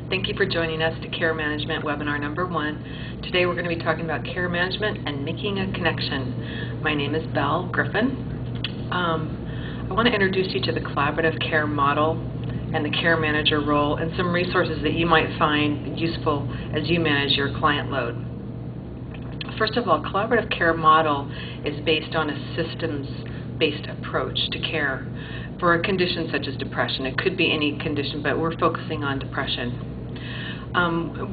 Thank you for joining us to Care Management Webinar number 1. Today we're going to be talking about care management and making a connection. My name is Belle, Griffin. I want to introduce you to the collaborative care model and the care manager role and some resources that you might find useful as you manage your client load. First of all, collaborative care model is based on a systems-based approach to care for a condition such as depression. It could be any condition, but we're focusing on depression.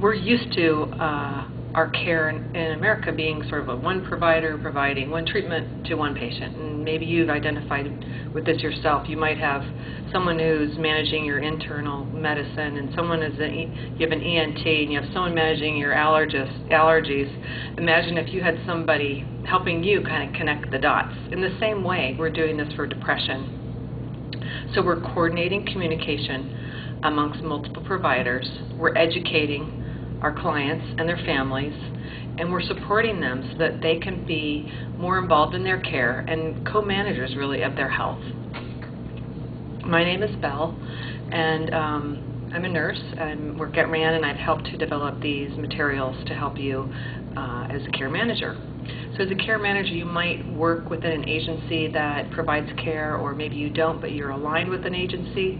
We're used to our care in America being sort of a one provider providing one treatment to one patient. And maybe you've identified with this yourself. You might have someone who's managing your internal medicine, and someone is you have an ENT, and you have someone managing your allergies. Imagine if you had somebody helping you kind of connect the dots. In the same way, we're doing this for depression. So we're coordinating communication amongst multiple providers. We're educating our clients and their families, and we're supporting them so that they can be more involved in their care and co-managers really of their health. My name is Belle, and I'm a nurse. I work at RAN, and I've helped to develop these materials to help you as a care manager. So as a care manager, you might work within an agency that provides care, or maybe you don't, but you're aligned with an agency.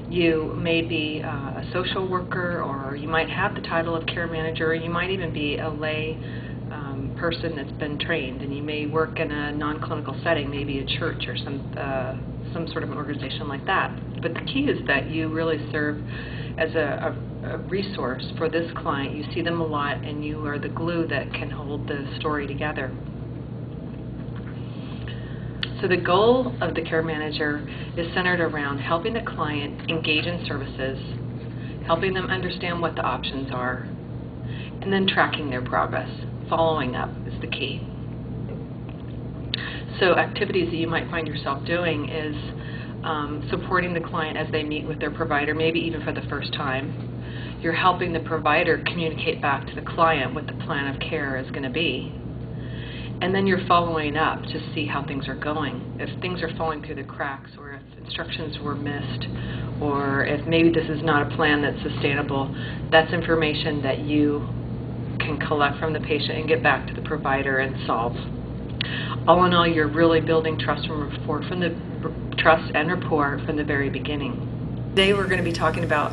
You may be a social worker, or you might have the title of care manager, or you might even be a lay person that's been trained, and you may work in a non-clinical setting, maybe a church or some sort of an organization like that. But the key is that you really serve as a resource for this client. You see them a lot, and you are the glue that can hold the story together. So the goal of the care manager is centered around helping the client engage in services, helping them understand what the options are, and then tracking their progress. Following up is the key. So activities that you might find yourself doing is supporting the client as they meet with their provider, maybe even for the first time. You're helping the provider communicate back to the client what the plan of care is going to be. And then you're following up to see how things are going. If things are falling through the cracks, or if instructions were missed, or if maybe this is not a plan that's sustainable, that's information that you can collect from the patient and get back to the provider and solve. All in all, you're really building trust and rapport from the very beginning. Today we're going to be talking about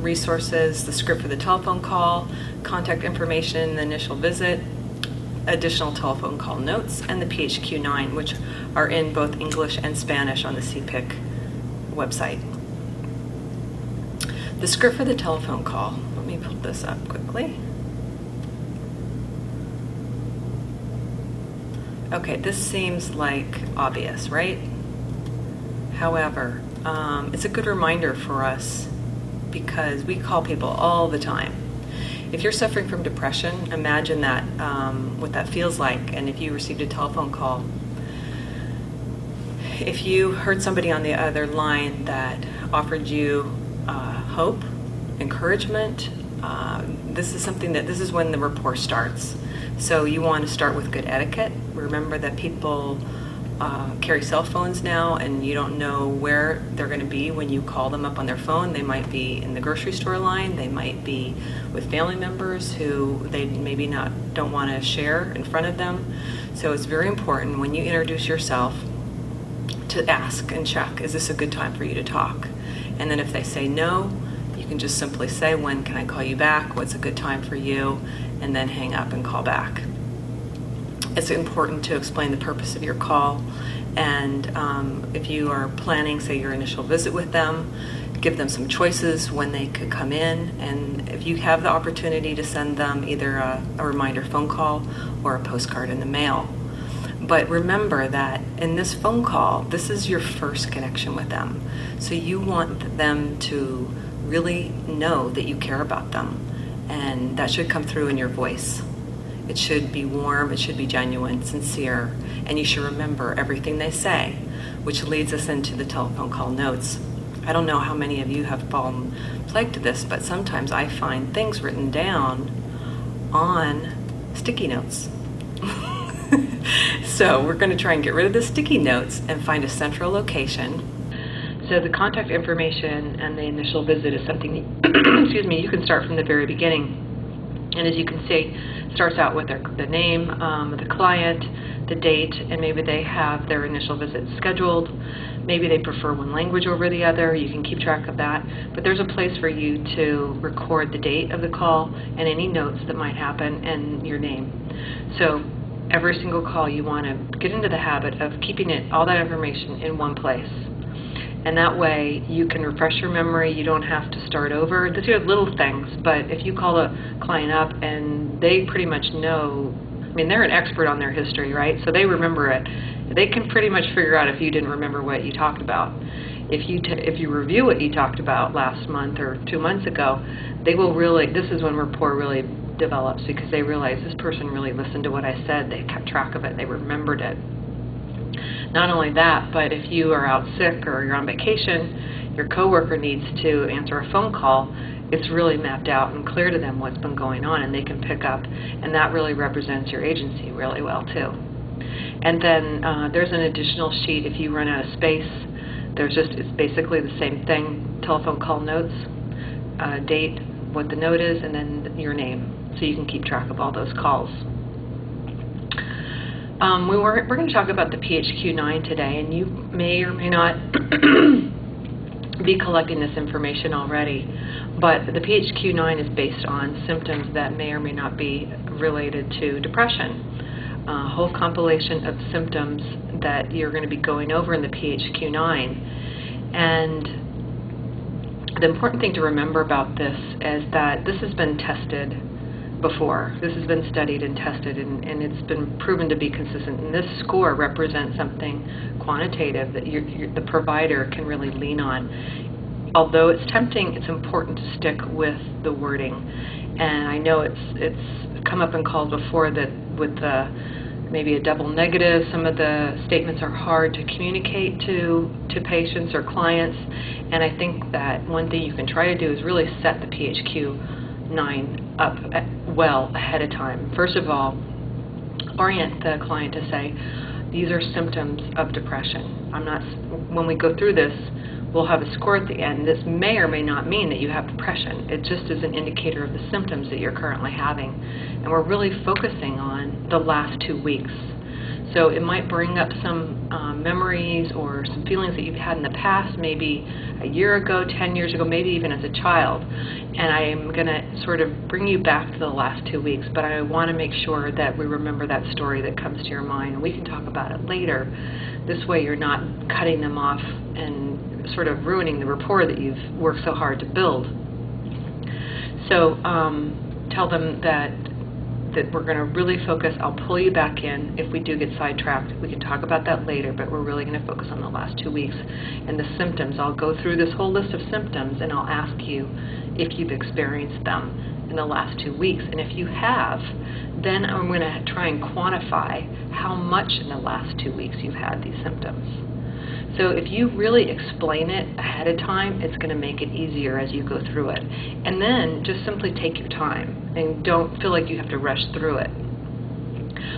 resources, the script for the telephone call, contact information, the initial visit, additional telephone call notes, and the PHQ-9, which are in both English and Spanish on the CPIC website. The script for the telephone call. Let me pull this up quickly. Okay, this seems like obvious, right? However, it's a good reminder for us because we call people all the time. If you're suffering from depression, imagine that, what that feels like, and if you received a telephone call. If you heard somebody on the other line that offered you hope, encouragement, this is when the rapport starts. So you want to start with good etiquette. Remember that people carry cell phones now, and you don't know where they're going to be when you call them up on their phone. They might be in the grocery store line. They might be with family members who they maybe don't want to share in front of them. So it's very important when you introduce yourself to ask and check, is this a good time for you to talk? And then if they say no, you can just simply say, when can I call you back? What's a good time for you? And then hang up and call back. It's important to explain the purpose of your call, and if you are planning, say, your initial visit with them, give them some choices when they could come in, and if you have the opportunity to send them either a reminder phone call or a postcard in the mail. But remember that in this phone call, this is your first connection with them, so you want them to really know that you care about them, and that should come through in your voice. It should be warm, it should be genuine, sincere, and you should remember everything they say, which leads us into the telephone call notes. I don't know how many of you have fallen plague to this, but sometimes I find things written down on sticky notes. So we're going to try and get rid of the sticky notes and find a central location. So the contact information and the initial visit is something, excuse me, you can start from the very beginning. And as you can see, it starts out with the name of the client, the date, and maybe they have their initial visit scheduled. Maybe they prefer one language over the other. You can keep track of that. But there's a place for you to record the date of the call and any notes that might happen and your name. So every single call, you want to get into the habit of keeping all that information in one place. And that way you can refresh your memory. You don't have to start over. These are little things, but if you call a client up and they pretty much know, I mean, they're an expert on their history, right? So they remember it. They can pretty much figure out if you didn't remember what you talked about. If you review what you talked about last month or 2 months ago, they will really, this is when rapport really develops, because they realize this person really listened to what I said. They kept track of it. They remembered it. Not only that, but if you are out sick or you're on vacation, your coworker needs to answer a phone call, it's really mapped out and clear to them what's been going on, and they can pick up, and that really represents your agency really well too. And then there's an additional sheet if you run out of space. It's basically the same thing, telephone call notes, date, what the note is, and then your name, so you can keep track of all those calls. We're going to talk about the PHQ-9 today, and you may or may not be collecting this information already, but the PHQ-9 is based on symptoms that may or may not be related to depression. A whole compilation of symptoms that you're going to be going over in the PHQ-9. And the important thing to remember about this is that this has been tested before. This has been studied and tested, and it's been proven to be consistent. And this score represents something quantitative that the provider can really lean on. Although it's tempting, it's important to stick with the wording. And I know it's come up in calls before that with maybe a double negative, some of the statements are hard to communicate to patients or clients. And I think that one thing you can try to do is really set the PHQ-9 up well ahead of time. First of all, orient the client to say, these are symptoms of depression. When we go through this, we'll have a score at the end. This may or may not mean that you have depression. It just is an indicator of the symptoms that you're currently having. And we're really focusing on the last 2 weeks. So it might bring up some memories or some feelings that you've had in the past, maybe a year ago, 10 years ago, maybe even as a child. And I'm going to sort of bring you back to the last 2 weeks, but I want to make sure that we remember that story that comes to your mind, and we can talk about it later. This way you're not cutting them off and sort of ruining the rapport that you've worked so hard to build. So tell them that we're going to really focus. I'll pull you back in if we do get sidetracked. We can talk about that later, but we're really going to focus on the last 2 weeks. And the symptoms, I'll go through this whole list of symptoms, and I'll ask you if you've experienced them in the last 2 weeks. And if you have, then I'm going to try and quantify how much in the last 2 weeks you've had these symptoms. So if you really explain it ahead of time, it's going to make it easier as you go through it. And then just simply take your time and don't feel like you have to rush through it.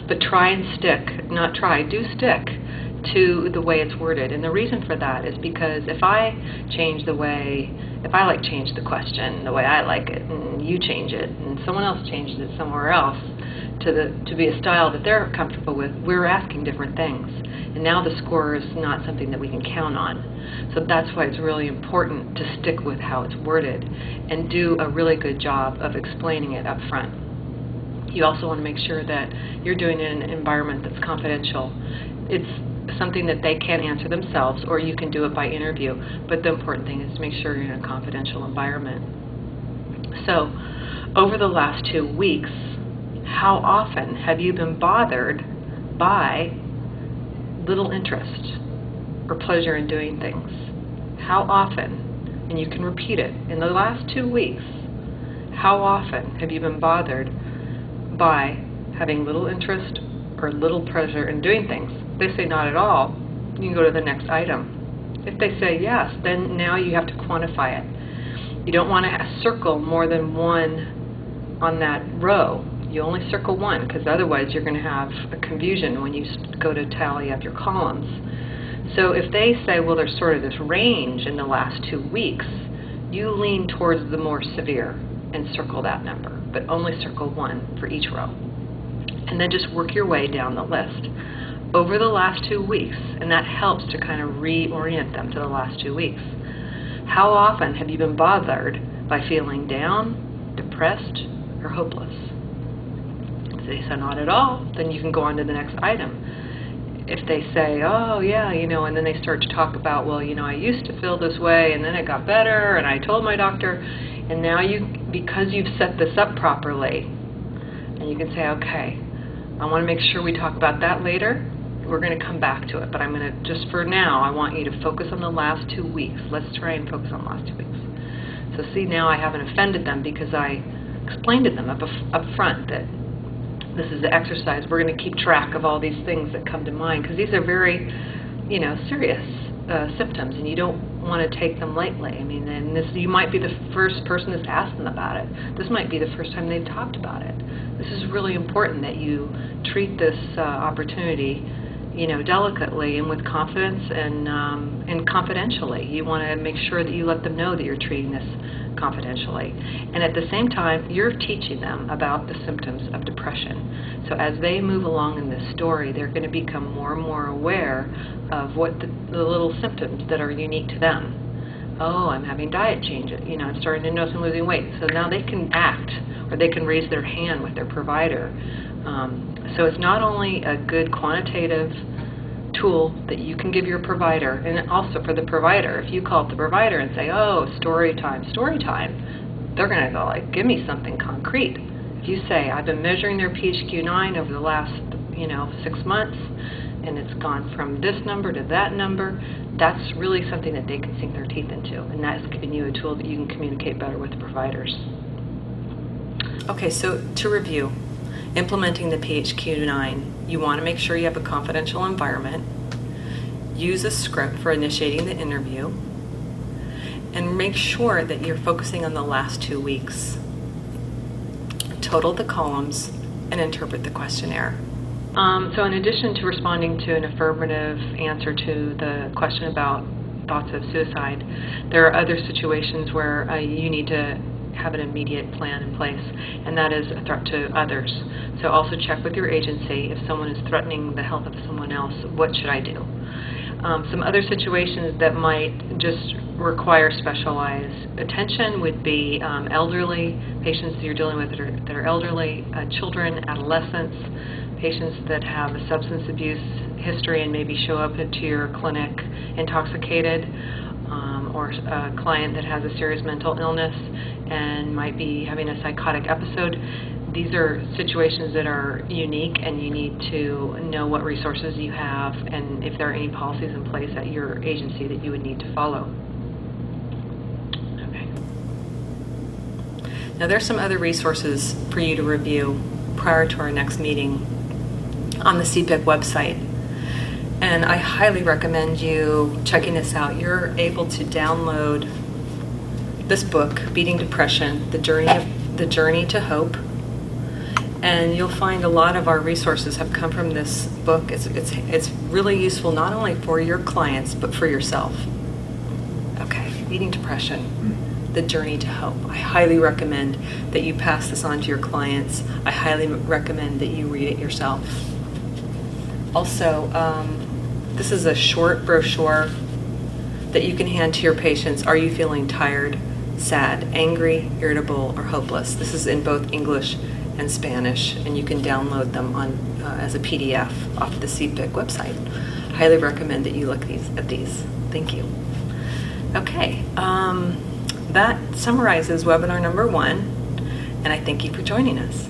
But try and stick, not try, do stick to the way it's worded. And the reason for that is because if I change the question the way I like it, and you change it, and someone else changes it somewhere else to be a style that they're comfortable with, we're asking different things. And now the score is not something that we can count on. So that's why it's really important to stick with how it's worded and do a really good job of explaining it up front. You also want to make sure that you're doing it in an environment that's confidential. It's something that they can't answer themselves, or you can do it by interview. But the important thing is to make sure you're in a confidential environment. So over the last 2 weeks, how often have you been bothered by little interest or pleasure in doing things? How often? And you can repeat it. In the last 2 weeks, how often have you been bothered by having little interest or little pleasure in doing things? If they say not at all, you can go to the next item. If they say yes, then now you have to quantify it. You don't want to circle more than one on that row. You only circle one, because otherwise you're going to have a confusion when you go to tally up your columns. So if they say, well, there's sort of this range in the last 2 weeks, you lean towards the more severe and circle that number, but only circle 1 for each row. And then just work your way down the list over the last 2 weeks, and that helps to kind of reorient them to the last 2 weeks. How often have you been bothered by feeling down, depressed, or hopeless? If they say not at all, then you can go on to the next item. If they say, oh yeah, and then they start to talk about, well, I used to feel this way, and then it got better, and I told my doctor, and now because you've set this up properly, and you can say, okay, I want to make sure we talk about that later. We're going to come back to it, but I'm going to, just for now, I want you to focus on the last 2 weeks. Let's try and focus on the last 2 weeks. So see, now I haven't offended them because I explained to them up front that this is the exercise. We're going to keep track of all these things that come to mind, because these are very, serious symptoms, and you don't want to take them lightly. I mean, and you might be the first person that's asked them about it. This might be the first time they've talked about it. This is really important that you treat this opportunity, delicately and with confidence and confidentially. You want to make sure that you let them know that you're treating this confidentially. And at the same time, you're teaching them about the symptoms of depression. So as they move along in this story, they're going to become more and more aware of what the little symptoms that are unique to them. Oh, I'm having diet changes. I'm starting to notice I'm losing weight. So now they can act, or they can raise their hand with their provider. So it's not only a good quantitative tool that you can give your provider, and also for the provider, if you call up the provider and say, oh, story time, they're going to go like, give me something concrete. If you say, I've been measuring their PHQ-9 over the last 6 months, and it's gone from this number to that number, that's really something that they can sink their teeth into, and that's giving you a tool that you can communicate better with the providers. Okay, so to review, implementing the PHQ-9, you want to make sure you have a confidential environment, use a script for initiating the interview, and make sure that you're focusing on the last 2 weeks. Total the columns and interpret the questionnaire. So in addition to responding to an affirmative answer to the question about thoughts of suicide, there are other situations where you need to have an immediate plan in place, and that is a threat to others. So also check with your agency. If someone is threatening the health of someone else, what should I do? Some other situations that might just require specialized attention would be elderly patients that you're dealing with that are elderly, children, adolescents, patients that have a substance abuse history and maybe show up into your clinic intoxicated, or a client that has a serious mental illness and might be having a psychotic episode. These are situations that are unique, and you need to know what resources you have and if there are any policies in place at your agency that you would need to follow. Okay. Now there's some other resources for you to review prior to our next meeting on the CPIC website. And I highly recommend you checking this out. You're able to download this book, Beating Depression, The Journey to Hope. And you'll find a lot of our resources have come from this book. It's really useful not only for your clients, but for yourself. Okay, Beating Depression, The Journey to Hope. I highly recommend that you pass this on to your clients. I highly recommend that you read it yourself. Also, this is a short brochure that you can hand to your patients. Are you feeling tired, sad, angry, irritable, or hopeless? This is in both English and Spanish, and you can download them on as a PDF off the CPIC website. Highly recommend that you look at these. Thank you. Okay, that summarizes webinar number 1, and I thank you for joining us.